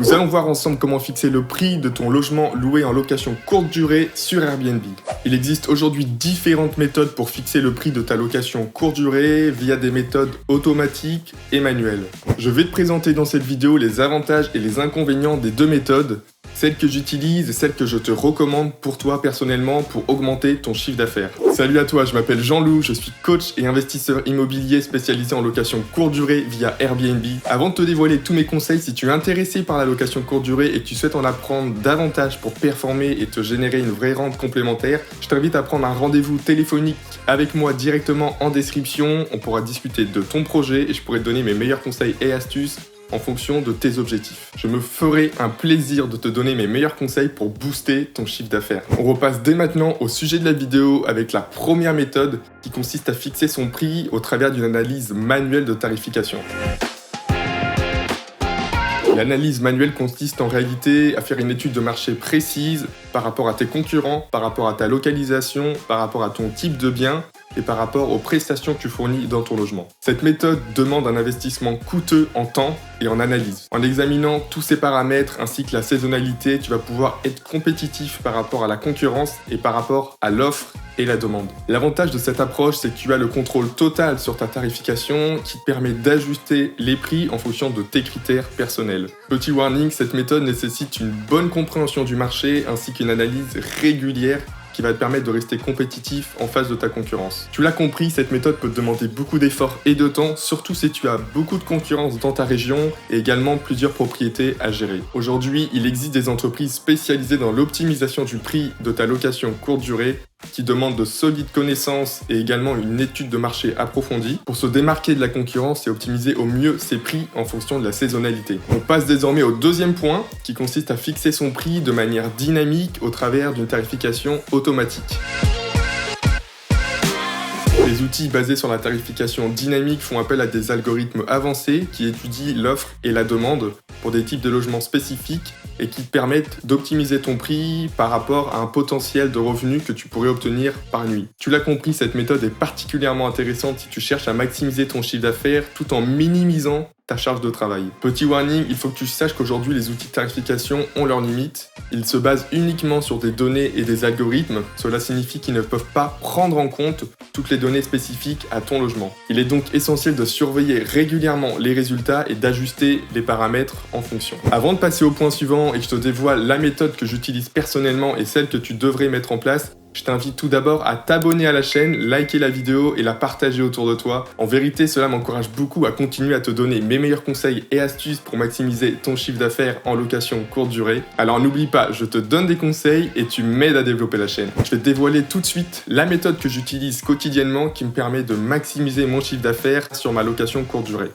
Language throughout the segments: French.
Nous allons voir ensemble comment fixer le prix de ton logement loué en location courte durée sur Airbnb. Il existe aujourd'hui différentes méthodes pour fixer le prix de ta location courte durée via des méthodes automatiques et manuelles. Je vais te présenter dans cette vidéo les avantages et les inconvénients des deux méthodes, celles que j'utilise et celles que je te recommande pour toi personnellement pour augmenter ton chiffre d'affaires. Salut à toi, je m'appelle Jean-Loup, je suis coach et investisseur immobilier spécialisé en location courte durée via Airbnb. Avant de te dévoiler tous mes conseils, si tu es intéressé par la location courte durée et que tu souhaites en apprendre davantage pour performer et te générer une vraie rente complémentaire, je t'invite à prendre un rendez-vous téléphonique avec moi directement en description. On pourra discuter de ton projet et je pourrai te donner mes meilleurs conseils et astuces en fonction de tes objectifs. Je me ferai un plaisir de te donner mes meilleurs conseils pour booster ton chiffre d'affaires. On repasse dès maintenant au sujet de la vidéo avec la première méthode qui consiste à fixer son prix au travers d'une analyse manuelle de tarification. L'analyse manuelle consiste en réalité à faire une étude de marché précise par rapport à tes concurrents, par rapport à ta localisation, par rapport à ton type de bien et par rapport aux prestations que tu fournis dans ton logement. Cette méthode demande un investissement coûteux en temps et en analyse. En examinant tous ces paramètres ainsi que la saisonnalité, tu vas pouvoir être compétitif par rapport à la concurrence et par rapport à l'offre et la demande. L'avantage de cette approche, c'est que tu as le contrôle total sur ta tarification qui te permet d'ajuster les prix en fonction de tes critères personnels. Petit warning, cette méthode nécessite une bonne compréhension du marché ainsi qu'une analyse régulière qui va te permettre de rester compétitif en face de ta concurrence. Tu l'as compris, cette méthode peut te demander beaucoup d'efforts et de temps, surtout si tu as beaucoup de concurrence dans ta région et également plusieurs propriétés à gérer. Aujourd'hui, il existe des entreprises spécialisées dans l'optimisation du prix de ta location courte durée qui demandent de solides connaissances et également une étude de marché approfondie pour se démarquer de la concurrence et optimiser au mieux ses prix en fonction de la saisonnalité. On passe désormais au deuxième point qui consiste à fixer son prix de manière dynamique au travers d'une tarification automatique. Les outils basés sur la tarification dynamique font appel à des algorithmes avancés qui étudient l'offre et la demande pour des types de logements spécifiques et qui te permettent d'optimiser ton prix par rapport à un potentiel de revenus que tu pourrais obtenir par nuit. Tu l'as compris, cette méthode est particulièrement intéressante si tu cherches à maximiser ton chiffre d'affaires tout en minimisant ta charge de travail. Petit warning, il faut que tu saches qu'aujourd'hui les outils de tarification ont leurs limites. Ils se basent uniquement sur des données et des algorithmes. Cela signifie qu'ils ne peuvent pas prendre en compte toutes les données spécifiques à ton logement. Il est donc essentiel de surveiller régulièrement les résultats et d'ajuster les paramètres en fonction. Avant de passer au point suivant et que je te dévoile la méthode que j'utilise personnellement et celle que tu devrais mettre en place, je t'invite tout d'abord à t'abonner à la chaîne, liker la vidéo et la partager autour de toi. En vérité, cela m'encourage beaucoup à continuer à te donner mes meilleurs conseils et astuces pour maximiser ton chiffre d'affaires en location courte durée. Alors n'oublie pas, je te donne des conseils et tu m'aides à développer la chaîne. Je vais te dévoiler tout de suite la méthode que j'utilise quotidiennement qui me permet de maximiser mon chiffre d'affaires sur ma location courte durée.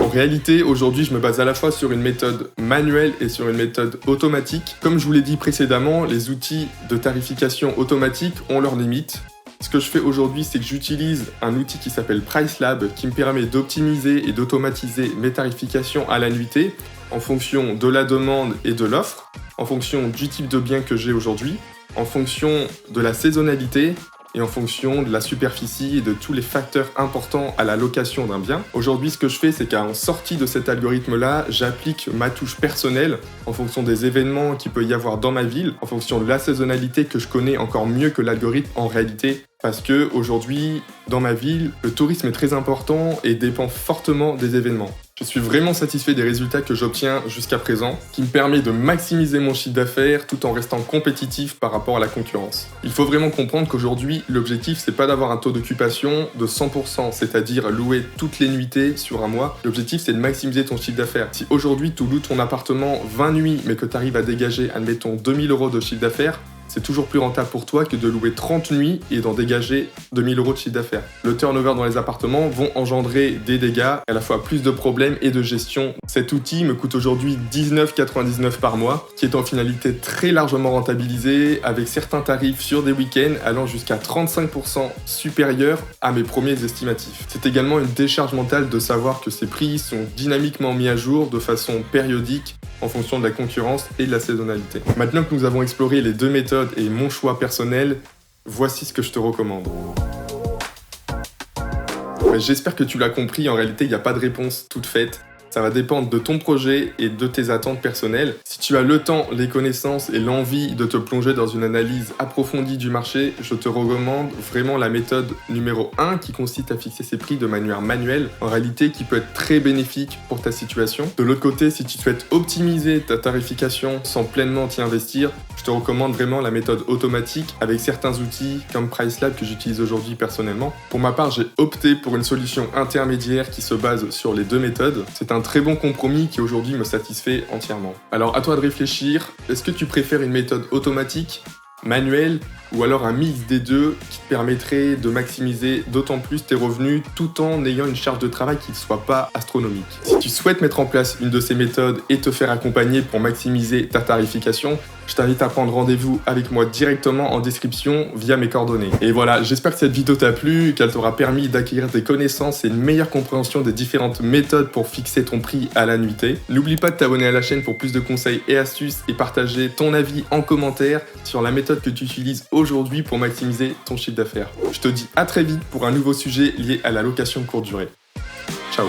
En réalité, aujourd'hui, je me base à la fois sur une méthode manuelle et sur une méthode automatique. Comme je vous l'ai dit précédemment, les outils de tarification automatique ont leurs limites. Ce que je fais aujourd'hui, c'est que j'utilise un outil qui s'appelle PriceLab qui me permet d'optimiser et d'automatiser mes tarifications à la nuitée en fonction de la demande et de l'offre, en fonction du type de bien que j'ai aujourd'hui, en fonction de la saisonnalité et en fonction de la superficie et de tous les facteurs importants à la location d'un bien. Aujourd'hui, ce que je fais, c'est qu'en sortie de cet algorithme-là, j'applique ma touche personnelle en fonction des événements qu'il peut y avoir dans ma ville, en fonction de la saisonnalité que je connais encore mieux que l'algorithme en réalité. Parce que aujourd'hui, dans ma ville, le tourisme est très important et dépend fortement des événements. Je suis vraiment satisfait des résultats que j'obtiens jusqu'à présent, qui me permet de maximiser mon chiffre d'affaires tout en restant compétitif par rapport à la concurrence. Il faut vraiment comprendre qu'aujourd'hui, l'objectif, c'est pas d'avoir un taux d'occupation de 100%, c'est-à-dire louer toutes les nuitées sur un mois. L'objectif, c'est de maximiser ton chiffre d'affaires. Si aujourd'hui, tu loues ton appartement 20 nuits, mais que tu arrives à dégager, admettons, 2000 € de chiffre d'affaires, c'est toujours plus rentable pour toi que de louer 30 nuits et d'en dégager 2000 € de chiffre d'affaires. Le turnover dans les appartements vont engendrer des dégâts, à la fois plus de problèmes et de gestion. Cet outil me coûte aujourd'hui 19,99 € par mois, qui est en finalité très largement rentabilisé, avec certains tarifs sur des week-ends allant jusqu'à 35% supérieurs à mes premiers estimatifs. C'est également une décharge mentale de savoir que ces prix sont dynamiquement mis à jour de façon périodique en fonction de la concurrence et de la saisonnalité. Maintenant que nous avons exploré les deux méthodes et mon choix personnel, voici ce que je te recommande. J'espère que tu l'as compris, en réalité il n'y a pas de réponse toute faite. Ça va dépendre de ton projet et de tes attentes personnelles. Si tu as le temps, les connaissances et l'envie de te plonger dans une analyse approfondie du marché, je te recommande vraiment la méthode numéro 1 qui consiste à fixer ses prix de manière manuelle, en réalité qui peut être très bénéfique pour ta situation. De l'autre côté, si tu souhaites optimiser ta tarification sans pleinement t'y investir, je te recommande vraiment la méthode automatique avec certains outils comme PriceLab que j'utilise aujourd'hui personnellement. Pour ma part, j'ai opté pour une solution intermédiaire qui se base sur les deux méthodes. C'est un très bon compromis qui aujourd'hui me satisfait entièrement. Alors à toi de réfléchir, est-ce que tu préfères une méthode automatique, manuelle, ou alors un mix des deux qui te permettrait de maximiser d'autant plus tes revenus tout en ayant une charge de travail qui ne soit pas astronomique. Si tu souhaites mettre en place une de ces méthodes et te faire accompagner pour maximiser ta tarification, je t'invite à prendre rendez-vous avec moi directement en description via mes coordonnées. Et voilà, j'espère que cette vidéo t'a plu, qu'elle t'aura permis d'acquérir des connaissances et une meilleure compréhension des différentes méthodes pour fixer ton prix à la nuitée. N'oublie pas de t'abonner à la chaîne pour plus de conseils et astuces et partager ton avis en commentaire sur la méthode que tu utilises aujourd'hui pour maximiser ton chiffre d'affaires. Je te dis à très vite pour un nouveau sujet lié à la location courte durée. Ciao.